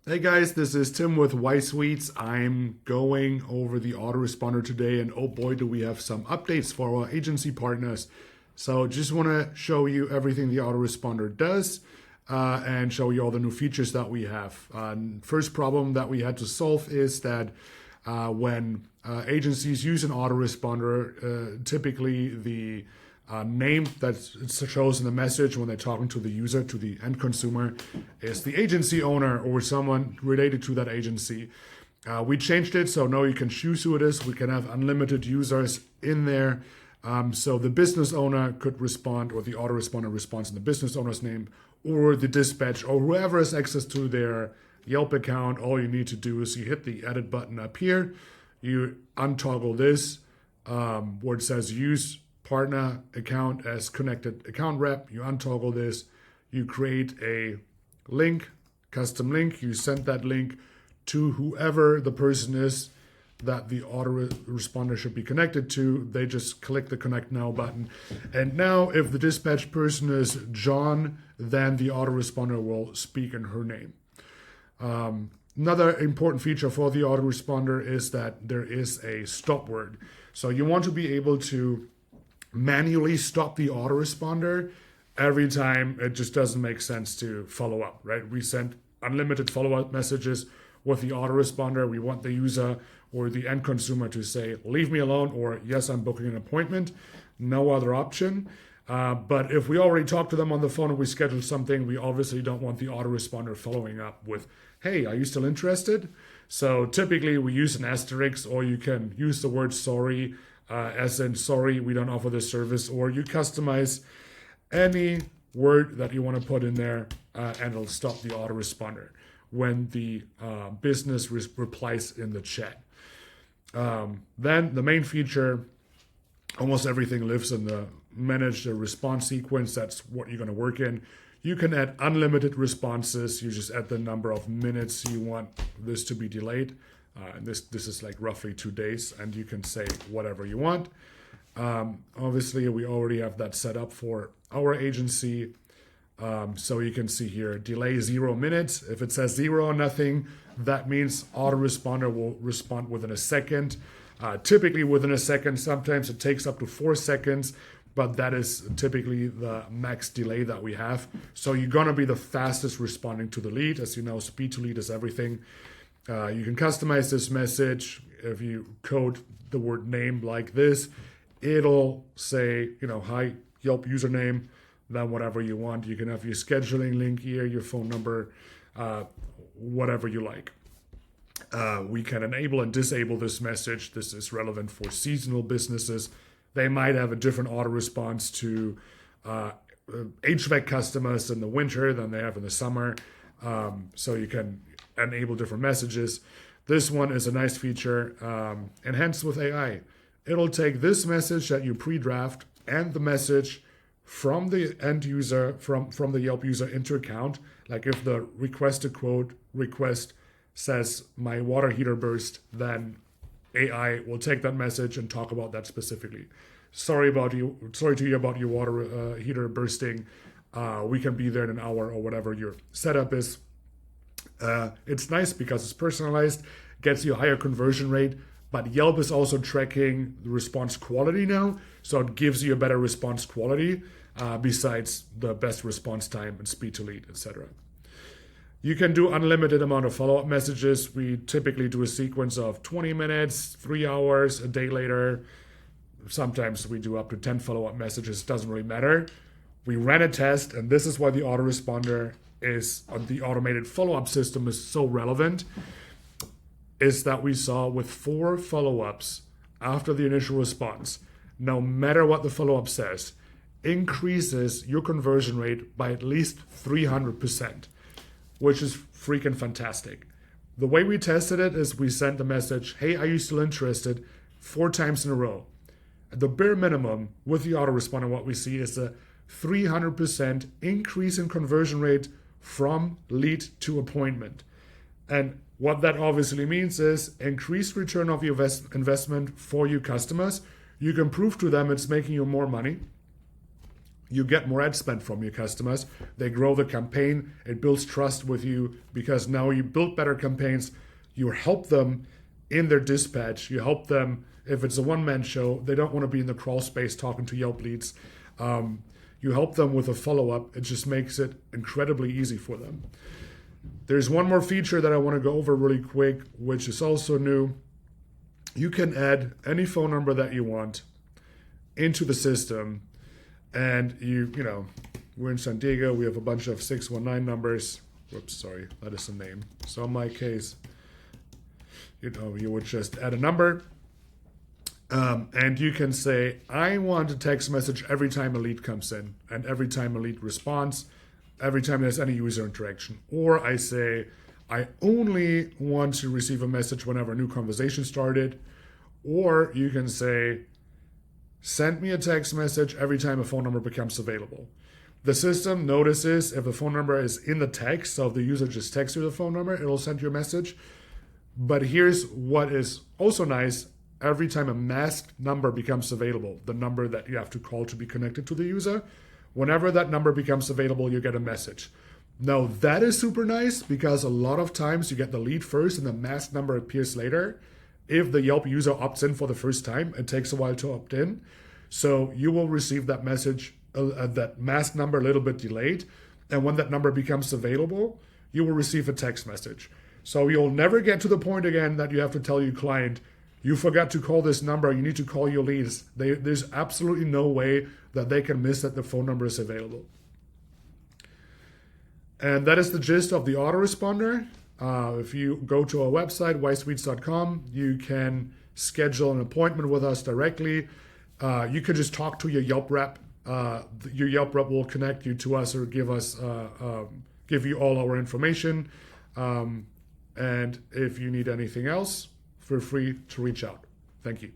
Hey guys, this is Tim with ySuites. I'm going over the autoresponder today, and oh boy, do we have some updates for our agency partners. So just want to show you everything the autoresponder does and show you all the new features that we have. First problem that we had to solve is that when agencies use an autoresponder, typically the name that shows in the message when they're talking to the user, to the end consumer, is the agency owner or someone related to that agency. We changed it so now you can choose who it is. We can have unlimited users in there. So the business owner could respond, or the autoresponder responds in the business owner's name, or the dispatch, or whoever has access to their Yelp account. All you need to do is you hit the edit button up here. You untoggle this where it says use partner account as connected account rep. You untoggle this. You create a link, custom link. You send that link to whoever the person is that the autoresponder should be connected to. They just click the connect now button. And now if the dispatch person is John, then the autoresponder will speak in her name. Another important feature for the autoresponder is that there is a stop word. So you want to be able to manually stop the autoresponder every time it just doesn't make sense to follow up, right? We send unlimited follow-up messages with the autoresponder. We want the user or the end consumer to say, leave me alone, or yes, I'm booking an appointment. No other option. But if we already talked to them on the phone and we scheduled something, we obviously don't want the autoresponder following up with, hey, are you still interested? So typically we use an asterisk, or you can use the word sorry, as in sorry, we don't offer this service, or you customize any word that you want to put in there and it'll stop the autoresponder when the business replies in the chat. Then the main feature, almost everything lives in the manage the response sequence. That's what you're going to work in. You can add unlimited responses. You just add the number of minutes you want this to be delayed. And this is like roughly 2 days, and you can say whatever you want. Obviously, we already have that set up for our agency. So you can see here, delay 0 minutes. If it says 0 or nothing, that means autoresponder will respond within a second. Typically within a second. Sometimes it takes up to 4 seconds, but that is typically the max delay that we have. So you're gonna be the fastest responding to the lead. As you know, speed to lead is everything. You can customize this message. If you code the word name like this, it'll say, hi, Yelp username, then whatever you want. You can have your scheduling link here, your phone number, whatever you like. We can enable and disable this message. This is relevant for seasonal businesses. They might have a different auto response to HVAC customers in the winter than they have in the summer. So you can enable different messages. This one is a nice feature, enhanced with AI. It'll take this message that you pre-draft and the message from the end user, from the Yelp user into account. Like if the requested quote request says my water heater burst, then AI will take that message and talk about that specifically. Sorry to hear about your water heater bursting. We can be there in an hour, or whatever your setup is. It's nice because it's personalized, gets you a higher conversion rate, but Yelp is also tracking the response quality now, so it gives you a better response quality besides the best response time and speed to lead, etc. You can do unlimited amount of follow-up messages. We typically do a sequence of 20 minutes, 3 hours, a day later. Sometimes we do up to 10 follow-up messages. Doesn't really matter. We ran a test, and this is why the autoresponder the automated follow-up system is so relevant, is that we saw with 4 follow-ups after the initial response, no matter what the follow-up says, increases your conversion rate by at least 300%, which is freaking fantastic. The way we tested it is we sent the message, hey, are you still interested, 4 times in a row. The bare minimum with the autoresponder, what we see is a 300% increase in conversion rate from lead to appointment. And what that obviously means is increased return of your investment for your customers. You can prove to them it's making you more money. you get more ad spend from your customers. They grow the campaign. It builds trust with you because now you build better campaigns. You help them in their dispatch. You help them if it's a one-man show. They don't want to be in the crawl space talking to Yelp leads. You help them with a follow-up. It just makes it incredibly easy for them. There's one more feature that I want to go over really quick, which is also new. You can add any phone number that you want into the system. And we're in San Diego. We have a bunch of 619 numbers. Whoops, sorry, that is a name. So in my case, you would just add a number. And you can say, I want a text message every time a lead comes in and every time a lead responds, every time there's any user interaction. Or I say, I only want to receive a message whenever a new conversation started. Or you can say, send me a text message every time a phone number becomes available. The system notices if a phone number is in the text, so if the user just texts you the phone number, it'll send you a message. But here's what is also nice. Every time a masked number becomes available, the number that you have to call to be connected to the user, whenever that number becomes available, you get a message. Now that is super nice because a lot of times you get the lead first and the masked number appears later. If the Yelp user opts in for the first time, it takes a while to opt in. So you will receive that message, that masked number a little bit delayed. And when that number becomes available, you will receive a text message. So you'll never get to the point again that you have to tell your client, you forgot to call this number, you need to call your leads. There's absolutely no way that they can miss that the phone number is available. And that is the gist of the autoresponder. If you go to our website, ySuites.com, you can schedule an appointment with us directly. You can just talk to your Yelp rep. Your Yelp rep will connect you to us or give you all our information. And if you need anything else, feel free to reach out. Thank you.